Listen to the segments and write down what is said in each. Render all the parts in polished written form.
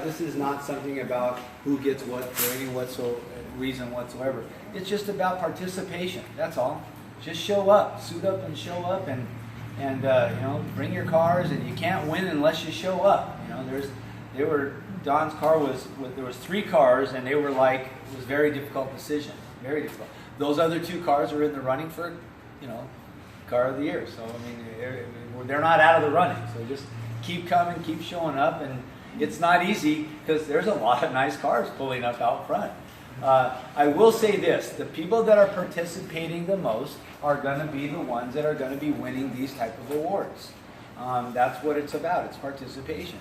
this is not something about who gets what for any reason whatsoever. It's just about participation. That's all. Just show up, suit up, and show up, and you know, bring your cars. And you can't win unless you show up. You know, Don's car there was 3 cars, and they were like, it was a very difficult decision, very difficult. Those other 2 cars are in the running for, you know, car of the year. So I mean, they're not out of the running. So just keep coming, keep showing up, and it's not easy because there's a lot of nice cars pulling up out front. I will say this, the people that are participating the most are going to be the ones that are going to be winning these type of awards. That's what it's about, it's participation.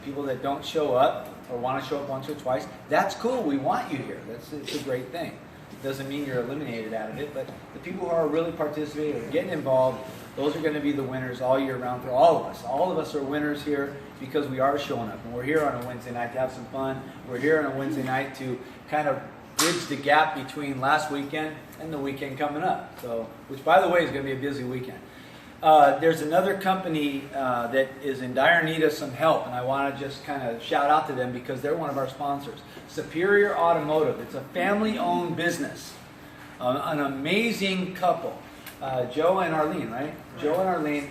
People that don't show up or want to show up once or twice, that's cool, we want you here. It's a great thing. It doesn't mean you're eliminated out of it, but the people who are really participating, getting involved, those are going to be the winners all year round for all of us. All of us are winners here because we are showing up. And we're here on a Wednesday night to have some fun. We're here on a Wednesday night to kind of bridge the gap between last weekend and the weekend coming up. So, which, by the way, is going to be a busy weekend. There's another company that is in dire need of some help, and I want to just kind of shout out to them because they're one of our sponsors. Superior Automotive. It's a family-owned business. An amazing couple. Joe and Arlene, right? Joe and Arlene,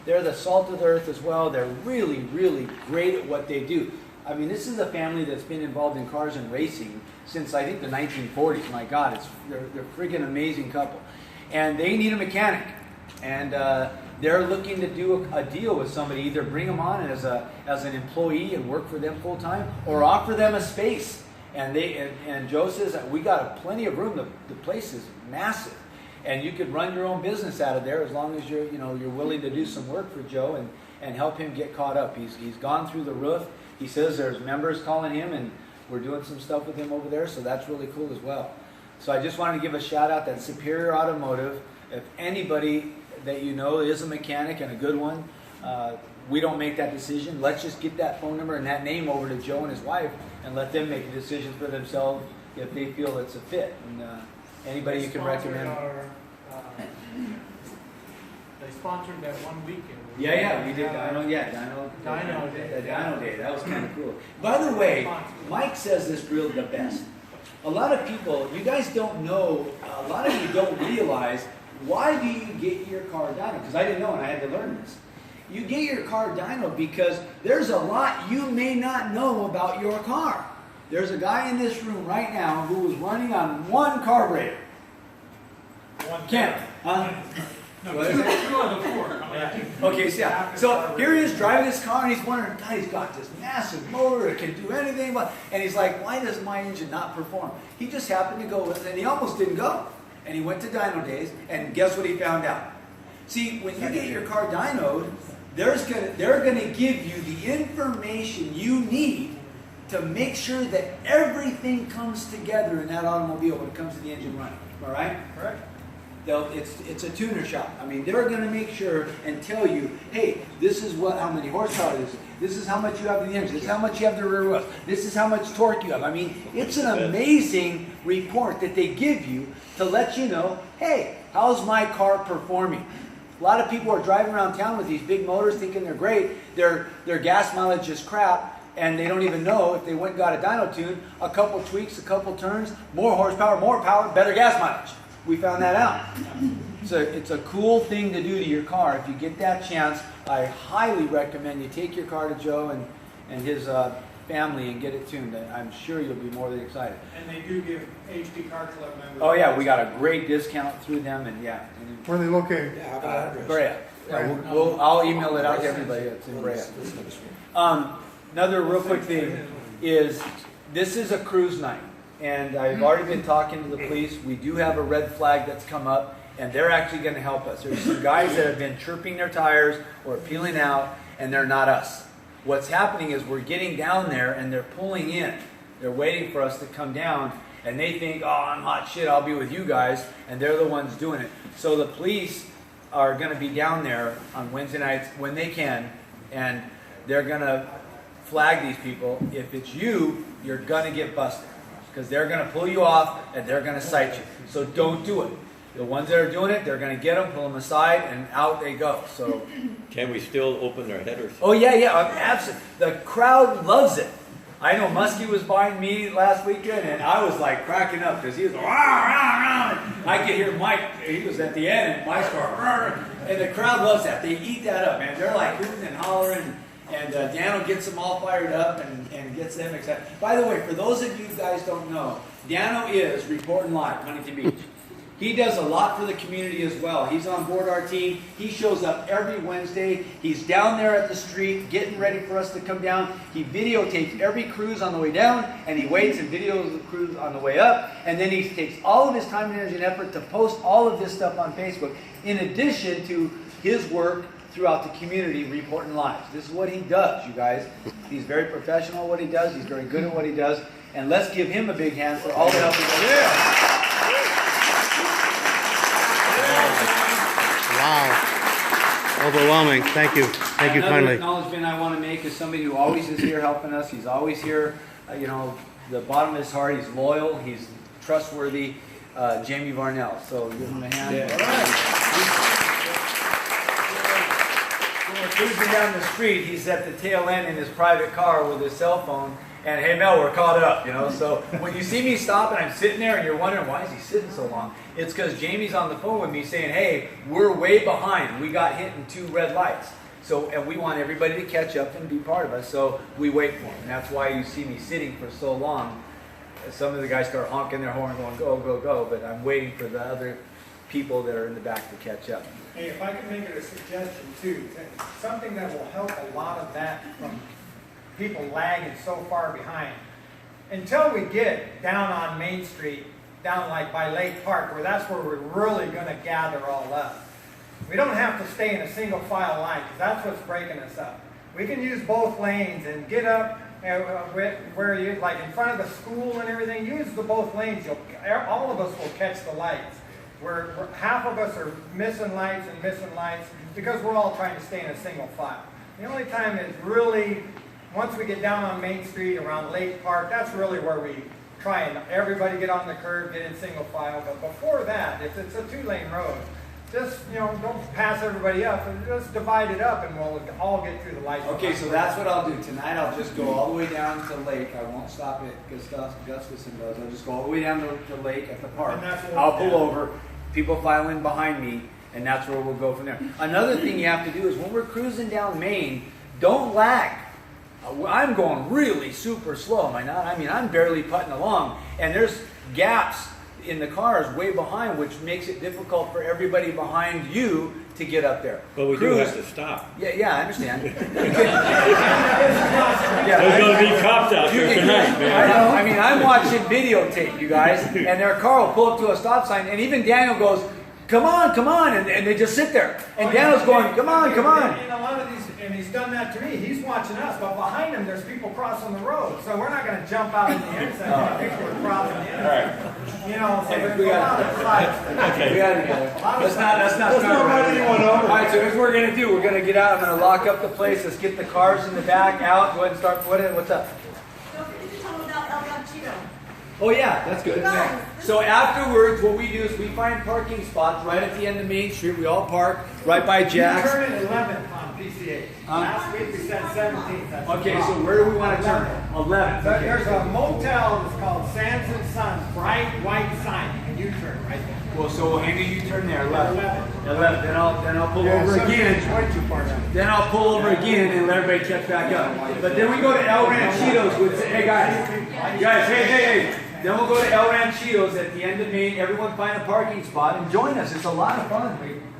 they're the salt of the earth as well. They're really, really great at what they do. I mean, this is a family that's been involved in cars and racing since, I think, the 1940s. My God, they're a freaking amazing couple. And they need a mechanic. And they're looking to do a deal with somebody, either bring them on as an employee and work for them full time, or offer them a space. And Joe says that we got plenty of room. The place is massive. And you could run your own business out of there as long as you're willing to do some work for Joe and help him get caught up. He's gone through the roof. He says there's members calling him, and we're doing some stuff with him over there, so that's really cool as well. So I just wanted to give a shout out that Superior Automotive. If anybody that you know is a mechanic and a good one, we don't make that decision. Let's just get that phone number and that name over to Joe and his wife and let them make a decision for themselves if they feel it's a fit. And anybody you can recommend. They sponsored that one weekend. Yeah, we did Dano. Dano Day. The Dano Day. That was kind of cool. By the way, Mike says this drill the best. A lot of people, you guys don't know, a lot of you don't realize, why do you get your car dyno? Because I didn't know, and I had to learn this. You get your car dyno because there's a lot you may not know about your car. There's a guy in this room right now who was running on one carburetor. Ken, huh? No, two on the four. Okay, so here he is driving his car, and he's wondering, God, he's got this massive motor, it can do anything, and he's like, why does my engine not perform? He just happened to go with it, and he almost didn't go. And he went to Dyno Days, and guess what he found out? See, when you get your car dynoed, they're going to give you the information you need to make sure that everything comes together in that automobile when it comes to the engine running. All right? Correct. It's a tuner shop. I mean, they're going to make sure and tell you, hey, this is how many horsepower this is. This is how much you have in the engine. This is how much you have in the rear wheel. This is how much torque you have. I mean, it's an amazing report that they give you to let you know, hey, how's my car performing? A lot of people are driving around town with these big motors thinking they're great. Their gas mileage is crap, and they don't even know if they went and got a dyno tune, a couple tweaks, a couple turns, more horsepower, more power, better gas mileage. We found that out. So it's a cool thing to do to your car. If you get that chance, I highly recommend you take your car to Joe and his family and get it tuned. I'm sure you'll be more than excited. And they do give HP Car Club members. Oh yeah, we got a great discount through them, and yeah. Where are they located? Brea. Yeah, I'll email it out to everybody. It's in Brea. Another real quick thing is this is a cruise night. And I've already been talking to the police. We do have a red flag that's come up, and they're actually going to help us. There's some guys that have been chirping their tires or peeling out, and they're not us. What's happening is we're getting down there, and they're pulling in. They're waiting for us to come down, and they think, oh, I'm hot shit, I'll be with you guys, and they're the ones doing it. So the police are going to be down there on Wednesday nights when they can, and they're going to flag these people. If it's you, you're going to get busted. Because they're going to pull you off and they're going to cite you. So don't do it. The ones that are doing it, they're going to get them, pull them aside, and out they go. So, can we still open their headers? Oh yeah, absolutely. The crowd loves it. I know Muskie was behind me last weekend, and I was like cracking up because he was rah, rah, rah. I could hear Mike. He was at the end, and Mike's going rah, rah. And the crowd loves that. They eat that up, man. They're like hooting and hollering, and Dano gets them all fired up and gets them excited. By the way, for those of you guys don't know, Dano is Reportin Live, Huntington Beach. He does a lot for the community as well. He's on board our team. He shows up every Wednesday. He's down there at the street getting ready for us to come down. He videotapes every cruise on the way down, and he waits and videos the cruise on the way up. And then he takes all of his time and energy and effort to post all of this stuff on Facebook, in addition to his work throughout the community, Reportin Lives. This is what he does, you guys. He's very professional at what he does. He's very good at what he does. And let's give him a big hand for all the help he does. Yeah. Wow. Overwhelming. Thank you. Thank you kindly. Another acknowledgement I want to make is somebody who always is here helping us. He's always here, you know, the bottom of his heart. He's loyal. He's trustworthy. Jamie Varnell. So give him a hand. Yeah. All right. When we're cruising down the street, he's at the tail end in his private car with his cell phone. And hey Mel, we're caught up, you know. So when you see me stop and I'm sitting there and you're wondering why is he sitting so long, it's because Jamie's on the phone with me saying, hey, we're way behind. We got hit in 2 red lights. So and we want everybody to catch up and be part of us. So we wait for him. And that's why you see me sitting for so long. Some of the guys start honking their horn, going go, go, go. But I'm waiting for the other people that are in the back to catch up. Hey, if I could make it a suggestion too, something that will help a lot of that from people lagging so far behind. Until we get down on Main Street, down like by Lake Park, where that's where we're really going to gather all up. We don't have to stay in a single file line, because that's what's breaking us up. We can use both lanes and get up where you, like in front of the school and everything, use the both lanes. All of us will catch the lights. Half of us are missing lights because we're all trying to stay in a single file. The only time is really once we get down on Main Street around Lake Park, that's really where we try and everybody get on the curb, get in single file. But before that, if it's a 2-lane road, just, you know, don't pass everybody up, and just divide it up and we'll all get through the lights. Okay, so that's what I'll do. Tonight I'll just go all the way down to Lake. I won't stop at Gustafson does. I'll just go all the way down to Lake at the park. I'll pull over, people file in behind me, and that's where we'll go from there. Another thing you have to do is when we're cruising down Main, don't lag. I'm going really super slow, am I not? I mean, I'm barely putting along, and there's gaps in the cars way behind, which makes it difficult for everybody behind you to get up there. But we do have to stop. Yeah, I understand. There's going to be cops out there tonight, man. I know. I mean, I'm watching videotape, you guys, and their car will pull up to a stop sign, and even Daniel goes, come on, and they just sit there. And Daniel's going, come on. In a lot of these, and he's done that to me, he's watching us, but behind him there's people crossing the road. So we're not going to jump out in the intersection. People are crossing the intersection. You know, so there's a lot of sides. Okay. We got it together. Let's not run anyone over. All right, so here's what we're going to do. We're going to get out. I'm going to lock up the place. Let's get the cars in the back out. Go ahead and start. What's up? Oh yeah, that's good. Yeah. So afterwards, what we do is we find parking spots right at the end of Main Street. We all park right by Jack's. You turn at 11th on PCH. Last week we said 17th. Okay, so where do we want to turn? 11th. So there's a motel that's called Sands and Sons, bright white sign, and you turn right there. Well, so we'll hang a U-turn there, 11th. Then I'll pull over again. Then I'll pull over again and let everybody catch back up. But then we go to El Ranchitos with, hey guys, hey. Then we'll go to El Ranchitos at the end of Main. Everyone find a parking spot and join us. It's a lot of fun.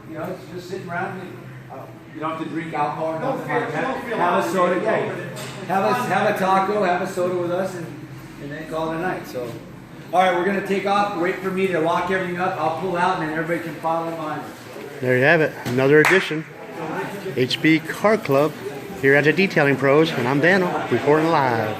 It's just sitting around. You don't have to drink alcohol or nothing like that. Have a soda. Have a taco. Have a soda with us, and then call it a night. So, all right, we're gonna take off. Wait for me to lock everything up. I'll pull out, and then everybody can follow in behind us. There you have it. Another edition. HB Car Club here at the Detailing Pros, and I'm Dano, reporting live.